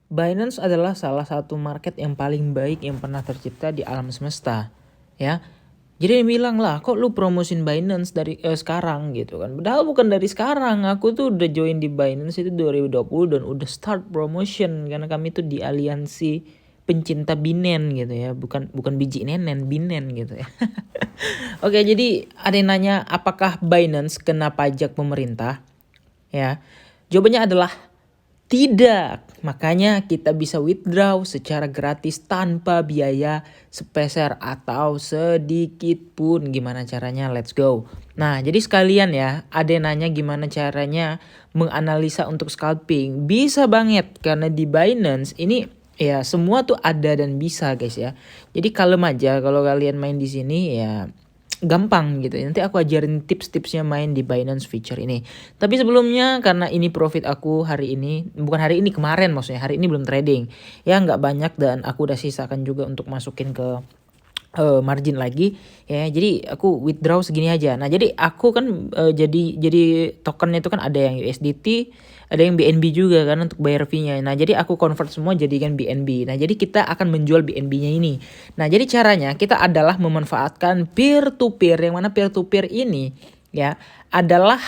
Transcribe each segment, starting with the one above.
Binance adalah salah satu market yang paling baik yang pernah tercipta di alam semesta, ya. Jadi dia bilang lah, kok lu promosin Binance dari sekarang gitu kan. Padahal bukan dari sekarang. Aku tuh udah join di Binance itu 2020 dan udah start promotion karena kami tuh di aliansi pencinta Binen gitu ya. Bukan biji nenen, Binen gitu ya. Oke, jadi ada yang nanya apakah Binance kena pajak pemerintah? Ya. Jawabannya adalah tidak. Makanya kita bisa withdraw secara gratis tanpa biaya sepeser atau sedikit pun. Gimana caranya? Let's go. Nah, jadi sekalian ya, ada yang nanya gimana caranya menganalisa untuk scalping. Bisa banget karena di Binance ini ya semua tuh ada dan bisa guys ya. Jadi kalem aja kalau kalian main di sini ya gampang gitu. Nanti aku ajarin tips-tipsnya main di Binance Feature ini. Tapi sebelumnya karena ini profit aku hari ini, bukan hari ini, kemarin maksudnya, hari ini belum trading. Ya nggak banyak dan aku udah sisakan juga untuk masukin ke margin lagi ya. Jadi aku withdraw segini aja. Nah, jadi aku kan jadi tokennya itu kan ada yang USDT, ada yang BNB juga kan untuk bayar fee-nya. Nah, jadi aku convert semua jadikan BNB. Nah, jadi kita akan menjual BNB-nya ini. Nah, jadi caranya kita adalah memanfaatkan peer to peer, yang mana peer to peer ini ya adalah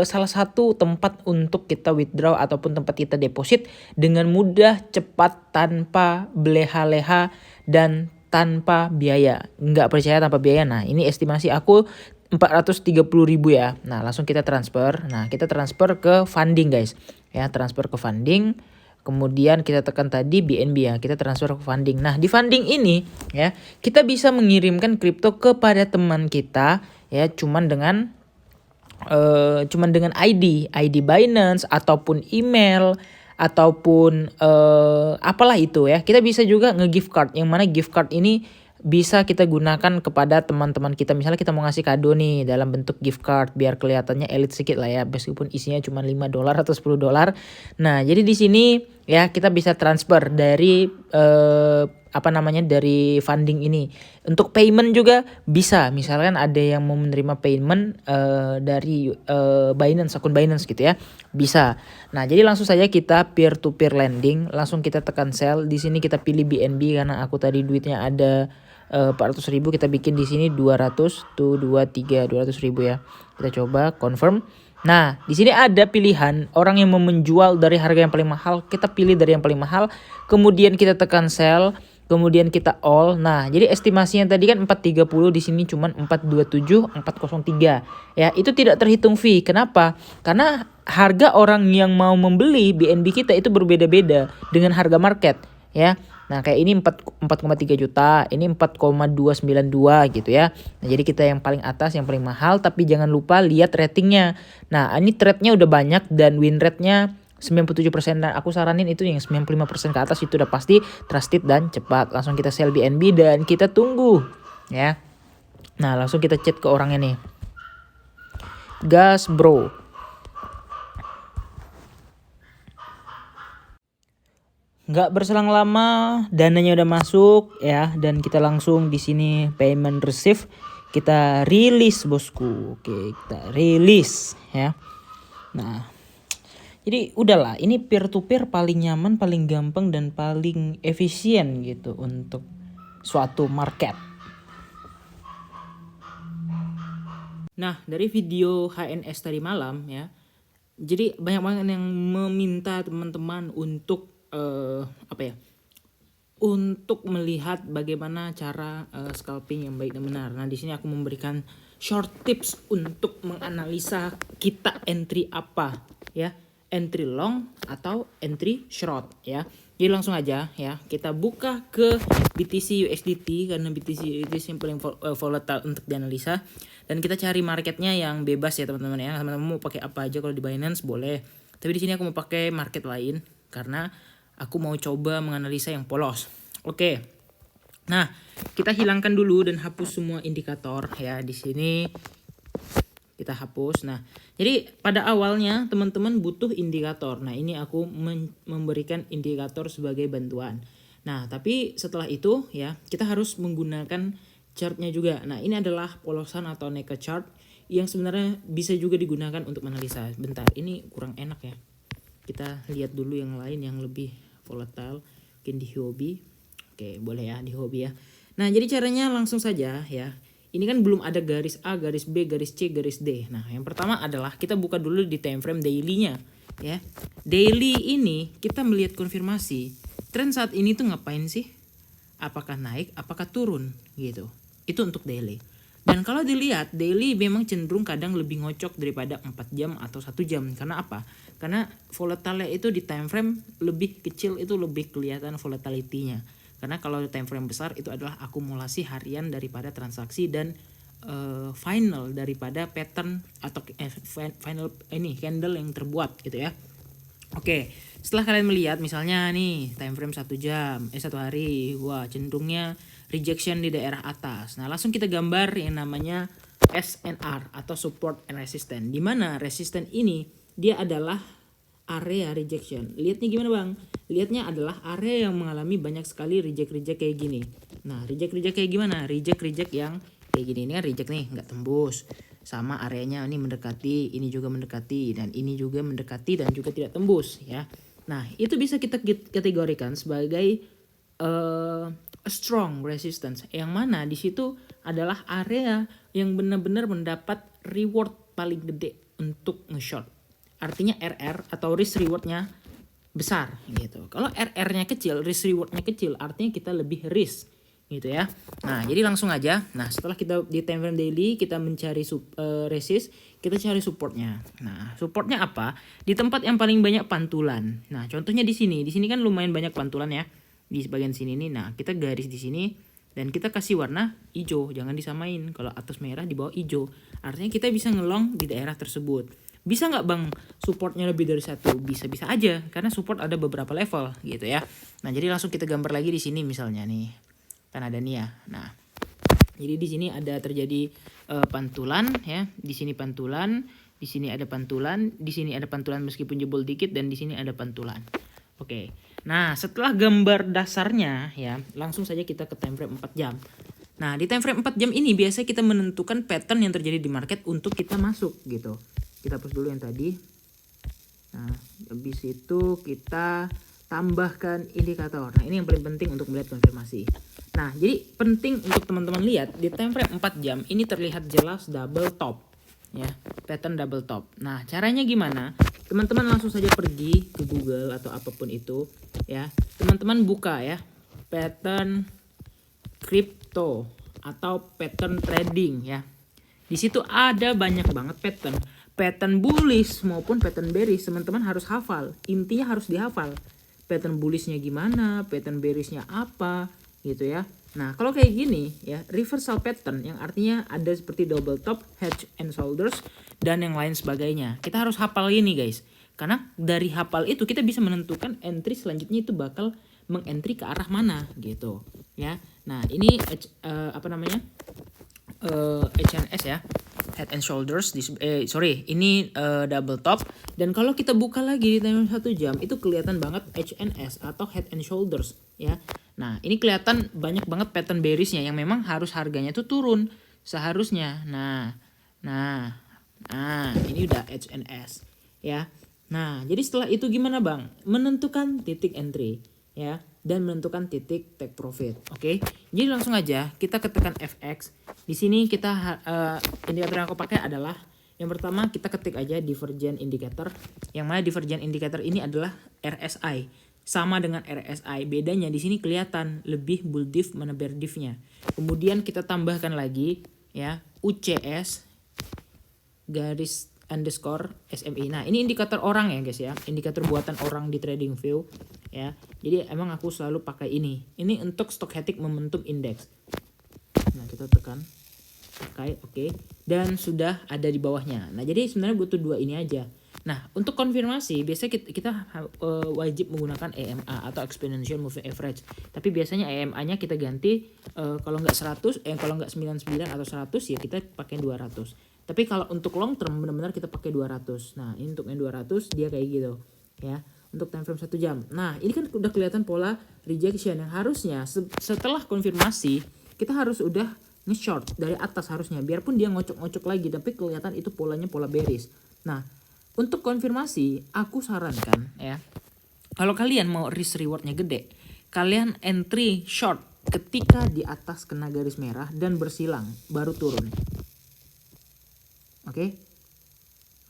salah satu tempat untuk kita withdraw ataupun tempat kita deposit dengan mudah, cepat, tanpa beleha-leha dan tanpa biaya. Nggak percaya tanpa biaya. Nah, ini estimasi aku 430.000 ya. Nah, langsung kita transfer. Nah, kita transfer ke funding guys. Ya, transfer ke funding. Kemudian kita tekan tadi BNB ya, kita transfer ke funding. Nah, di funding ini ya, kita bisa mengirimkan kripto kepada teman kita ya, cuman dengan ID Binance ataupun email ataupun apalah itu ya. Kita bisa juga nge-gift card, yang mana gift card ini bisa kita gunakan kepada teman-teman kita. Misalnya kita mau ngasih kado nih dalam bentuk gift card biar kelihatannya elit sedikit lah ya, meskipun isinya cuma $5 atau $10. Nah, jadi di sini ya kita bisa transfer dari dari funding ini. Untuk payment juga bisa. Misalkan ada yang mau menerima payment dari Binance, akun Binance gitu ya. Bisa. Nah, jadi langsung saja kita peer to peer lending, langsung kita tekan sell. Di sini kita pilih BNB karena aku tadi duitnya ada 400.000, kita bikin di sini 200 tuh 200.000 ya. Kita coba confirm. Nah, di sini ada pilihan orang yang mau menjual dari harga yang paling mahal, kita pilih dari yang paling mahal, kemudian kita tekan sell, kemudian kita all. Nah, jadi estimasinya tadi kan 430, di sini cuman 427, 403. Ya, itu tidak terhitung fee. Kenapa? Karena harga orang yang mau membeli BNB kita itu berbeda-beda dengan harga market, ya. Nah, kayak ini 4,3 juta, ini 4,292 gitu ya. Nah, jadi kita yang paling atas, yang paling mahal, tapi jangan lupa lihat ratingnya. Nah, ini trade-nya udah banyak dan win rate-nya 97%, dan aku saranin itu yang 95% ke atas, itu udah pasti trusted dan cepat. Langsung kita sell BNB dan kita tunggu ya. Nah, langsung kita chat ke orangnya nih. Gas bro. Nggak berselang lama dananya udah masuk ya, dan kita langsung di sini payment receive, kita rilis bosku. Oke, kita rilis ya. Nah, jadi udahlah, ini peer to peer paling nyaman, paling gampang dan paling efisien gitu untuk suatu market. Nah, dari video HNS tadi malam ya, jadi banyak banget yang meminta teman-teman untuk untuk melihat bagaimana cara scalping yang baik dan benar. Nah, di sini aku memberikan short tips untuk menganalisa kita entry apa ya, entry long atau entry short ya. Jadi langsung aja ya, kita buka ke BTC USDT karena BTC USDT yang paling volatile untuk dianalisa, dan kita cari marketnya yang bebas ya teman-teman ya. Teman-teman mau pakai apa aja, kalau di Binance boleh, tapi di sini aku mau pakai market lain karena aku mau coba menganalisa yang polos. Oke. Nah, kita hilangkan dulu dan hapus semua indikator ya. Di sini kita hapus. Nah, jadi pada awalnya teman-teman butuh indikator. Nah, ini aku memberikan indikator sebagai bantuan. Nah, tapi setelah itu ya, kita harus menggunakan chartnya juga. Nah, ini adalah polosan atau naked chart yang sebenarnya bisa juga digunakan untuk menganalisa. Bentar, ini kurang enak ya. Kita lihat dulu yang lain yang lebih volatile, mungkin di hobi. Oke, boleh ya di hobi ya. Nah, jadi caranya langsung saja ya. Ini kan belum ada garis A, garis B, garis C, garis D. Nah, yang pertama adalah kita buka dulu di time frame daily-nya ya. Daily ini kita melihat konfirmasi. Tren saat ini tuh ngapain sih? Apakah naik, apakah turun gitu. Itu untuk daily. Dan kalau dilihat daily memang cenderung kadang lebih ngocok daripada 4 jam atau 1 jam. Karena apa? Karena volatile itu di time frame lebih kecil, itu lebih kelihatan volatility-nya. Karena kalau time frame besar itu adalah akumulasi harian daripada transaksi dan final daripada pattern atau final ini candle yang terbuat gitu ya. Oke, setelah kalian melihat misalnya nih time frame 1 jam, 1 hari, wah cenderungnya rejection di daerah atas. Nah, langsung kita gambar yang namanya SNR atau support and resistance. Di mana resistance ini dia adalah area rejection. Lihatnya gimana bang? Lihatnya adalah area yang mengalami banyak sekali reject kayak gini. Nah, reject kayak gimana? Reject yang kayak gini. Ini kan reject nih, nggak tembus. Sama areanya ini mendekati, ini juga mendekati, dan ini juga mendekati dan juga tidak tembus ya. Nah, itu bisa kita kategorikan sebagai strong resistance. Yang mana di situ adalah area yang benar-benar mendapat reward paling gede untuk nge-short. Artinya RR atau risk rewardnya besar gitu. Kalau RR-nya kecil, risk reward-nya kecil, artinya kita lebih risk gitu ya. Nah, jadi langsung aja. Nah, setelah kita di time frame daily kita mencari resist, kita cari supportnya. Nah, supportnya apa? Di tempat yang paling banyak pantulan. Nah, contohnya di sini. Di sini kan lumayan banyak pantulan ya. Di bagian sini nih. Nah, kita garis di sini dan kita kasih warna hijau. Jangan disamain. Kalau atas merah di bawah hijau. Artinya kita bisa ngelong di daerah tersebut. Bisa nggak bang supportnya lebih dari satu? Bisa aja. Karena support ada beberapa level gitu ya. Nah, jadi langsung kita gambar lagi di sini misalnya nih. Kan ada nih ya. Nah, jadi di sini ada terjadi pantulan ya. Di sini pantulan, di sini ada pantulan, di sini ada pantulan meskipun jebol dikit dan di sini ada pantulan. Oke. Nah, setelah gambar dasarnya ya, langsung saja kita ke time frame 4 jam. Nah, di time frame 4 jam ini biasanya kita menentukan pattern yang terjadi di market untuk kita masuk gitu. Kita hapus dulu yang tadi. Nah, habis itu kita tambahkan indikator. Nah, ini yang paling penting untuk melihat konfirmasi. Nah, jadi penting untuk teman-teman lihat di time frame 4 jam ini terlihat jelas double top ya, pattern double top. Nah, caranya gimana? Teman-teman langsung saja pergi ke Google atau apapun itu ya. Teman-teman buka ya pattern crypto atau pattern trading ya. Di situ ada banyak banget pattern bullish maupun pattern bearish. Teman-teman harus hafal. Intinya harus dihafal. Pattern bullishnya gimana, pattern bearishnya apa gitu ya. Nah, kalau kayak gini ya, reversal pattern yang artinya ada seperti double top, head and shoulders dan yang lain sebagainya. Kita harus hafal ini guys. Karena dari hafal itu kita bisa menentukan entry selanjutnya itu bakal mengentry ke arah mana gitu ya. Nah, ini HNS ya, head and shoulders ini double top. Dan kalau kita buka lagi di time 1 jam itu kelihatan banget HNS atau head and shoulders ya. Nah, ini kelihatan banyak banget pattern bearishnya yang memang harus harganya tuh turun seharusnya. Nah, ini udah HNS ya. Nah, jadi setelah itu gimana bang? Menentukan titik entry ya dan menentukan titik take profit. Oke. Jadi langsung aja kita ketikkan FX. Di sini kita indikator yang aku pakai adalah yang pertama kita ketik aja divergent indicator. Yang mana divergent indicator ini adalah RSI. Sama dengan RSI, bedanya di sini kelihatan lebih bull diff mana bear diff-nya. Kemudian kita tambahkan lagi ya UCS garis underscore SMI. Nah, ini indikator orang ya guys ya, indikator buatan orang di TradingView ya. Jadi emang aku selalu pakai ini. Ini untuk stochastic momentum index. Nah, kita tekan pakai oke. Dan sudah ada di bawahnya. Nah, jadi sebenarnya butuh dua ini aja. Nah, untuk konfirmasi biasanya kita wajib menggunakan EMA atau exponential moving average. Tapi biasanya EMA-nya kita ganti kalau nggak 100, kalau nggak 99 atau 100 ya kita pakai 200. Tapi kalau untuk long term benar-benar kita pakai 200. Nah, ini untuk yang 200 dia kayak gitu ya. Untuk time frame 1 jam. Nah, ini kan udah kelihatan pola rejection yang harusnya setelah konfirmasi kita harus udah nge-short dari atas harusnya. Biarpun dia ngocok-ngocok lagi tapi kelihatan itu polanya pola bearish. Nah, untuk konfirmasi, aku sarankan ya, Kalau kalian mau risk rewardnya gede, kalian entry short ketika di atas kena garis merah dan bersilang baru turun. Oke.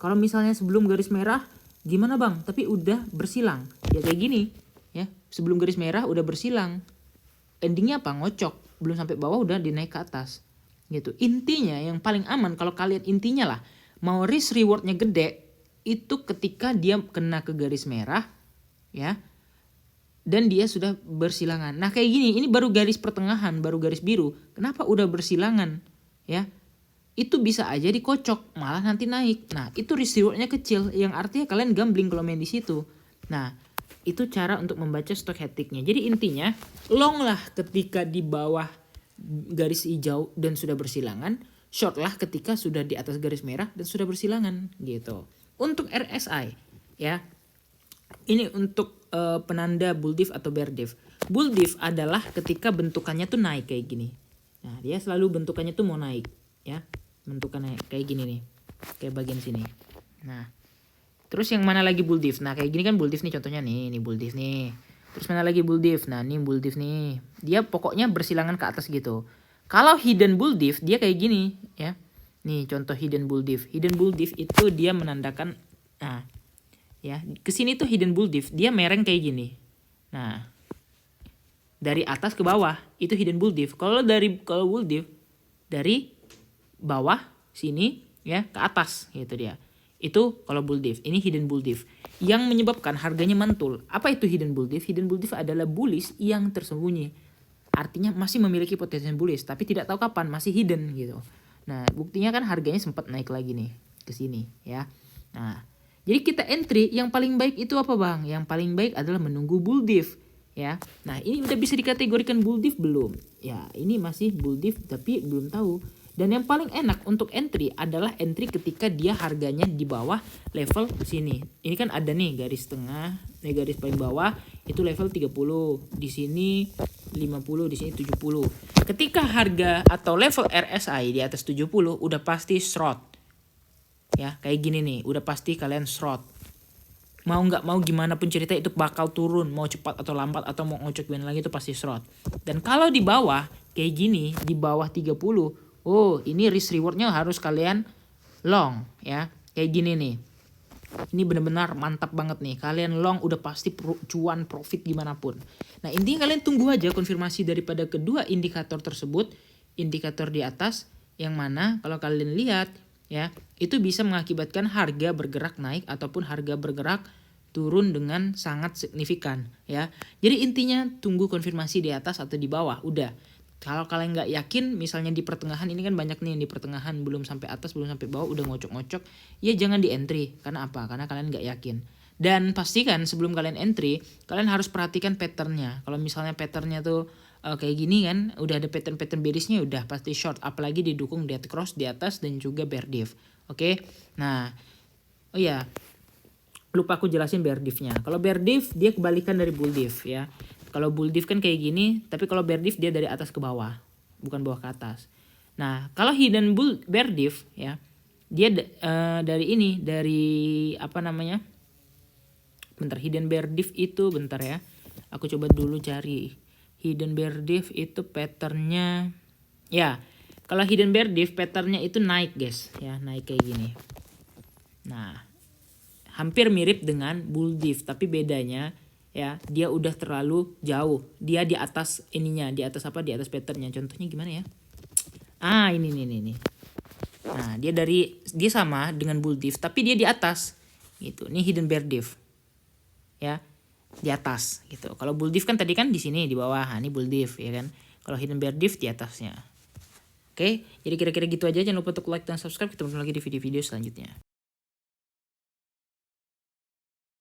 Kalau misalnya sebelum garis merah gimana bang? Tapi udah bersilang. Ya kayak gini ya. Sebelum garis merah udah bersilang. Endingnya apa? Ngocok. Belum sampai bawah udah dinaik ke atas. Gitu. Intinya yang paling aman kalau kalian intinya lah mau risk rewardnya gede itu ketika dia kena ke garis merah ya. Dan dia sudah bersilangan. Nah kayak gini, ini baru garis pertengahan, baru garis biru. Kenapa udah bersilangan? Ya, itu bisa aja dikocok, malah nanti naik. Nah itu risk rewardnya kecil, yang artinya kalian gambling kalau main di situ. Nah itu cara untuk membaca stochasticnya. Jadi intinya long lah ketika di bawah garis hijau dan sudah bersilangan, short lah ketika sudah di atas garis merah dan sudah bersilangan gitu. Untuk RSI ya, ini untuk penanda bull diff atau bear diff. Bull diff adalah ketika bentukannya tuh naik kayak gini. Nah dia selalu bentukannya tuh mau naik ya, bentukannya kayak gini nih, kayak bagian sini. Nah terus yang mana lagi bull diff? Nah kayak gini kan bull diff nih contohnya nih, ini bull diff nih. Terus mana lagi bull diff? Nah ini bull diff nih, dia pokoknya bersilangan ke atas gitu. Kalau hidden bull diff dia kayak gini ya. Nih contoh hidden bull diff. Hidden bull diff itu dia menandakan, nah ya kesini tuh hidden bull diff dia mereng kayak gini. Nah dari atas ke bawah itu hidden bull diff. Kalau bull diff dari bawah sini ya ke atas gitu dia. Itu kalau bull diff. Ini hidden bull diff yang menyebabkan harganya mantul. Apa itu hidden bull diff? Hidden bull diff adalah bullish yang tersembunyi. Artinya masih memiliki potensi bullish tapi tidak tahu kapan, masih hidden gitu. Nah buktinya kan harganya sempat naik lagi nih ke sini ya. Nah jadi kita entry yang paling baik itu apa bang? Yang paling baik adalah menunggu bull diff ya. Nah ini udah bisa dikategorikan bull diff belum? Ya ini masih bull diff tapi belum tahu. Dan yang paling enak untuk entry adalah entry ketika dia harganya di bawah level sini. Ini kan ada nih garis tengah, garis paling bawah itu level 30. Di sini 50, di sini 70. Ketika harga atau level RSI di atas 70 udah pasti short. Ya kayak gini nih, udah pasti kalian short. Mau nggak mau gimana pun cerita itu bakal turun, mau cepat atau lambat atau mau ngocok lagi itu pasti short. Dan kalau di bawah kayak gini, di bawah 30, oh ini risk rewardnya harus kalian long ya, kayak gini nih. Ini benar-benar mantap banget nih, kalian long udah pasti cuan profit gimana pun. Nah intinya kalian tunggu aja konfirmasi daripada kedua indikator tersebut, indikator di atas yang mana kalau kalian lihat ya itu bisa mengakibatkan harga bergerak naik ataupun harga bergerak turun dengan sangat signifikan ya. Jadi intinya tunggu konfirmasi di atas atau di bawah udah. Kalau kalian nggak yakin misalnya di pertengahan, ini kan banyak nih di pertengahan belum sampai atas belum sampai bawah udah ngocok-ngocok, ya jangan di entry. Karena apa? Karena kalian nggak yakin. Dan pastikan sebelum kalian entry kalian harus perhatikan patternnya. Kalau misalnya patternnya tuh kayak gini kan, udah ada pattern bearishnya udah pasti short, apalagi didukung dead cross di atas dan juga bear diff. Oke. Nah, oh ya, lupa aku jelasin bear diff-nya. Kalau bear diff dia kebalikan dari bull diff ya. Kalau bull diff kan kayak gini, tapi kalau bear diff dia dari atas ke bawah, bukan bawah ke atas. Nah, kalau hidden bear diff ya, dia dari apa namanya? Bentar, hidden bear diff itu bentar ya. Aku coba dulu cari. Hidden bear diff itu patternnya ya, kalau hidden bear diff patternnya itu naik guys ya, naik kayak gini. Nah hampir mirip dengan bull diff tapi bedanya ya dia udah terlalu jauh, dia di atas ininya, di atas apa, di atas patternnya. Contohnya gimana ya, ini. Nah dia sama dengan bull diff tapi dia di atas gitu. Ini hidden bear diff ya, di atas gitu. Kalau bull diff kan tadi kan di sini di bawah, ini bull diff ya kan. Kalau hidden bear diff di atasnya. Oke, jadi kira-kira gitu aja. Jangan lupa untuk like dan subscribe. Kita ketemu lagi di video-video selanjutnya.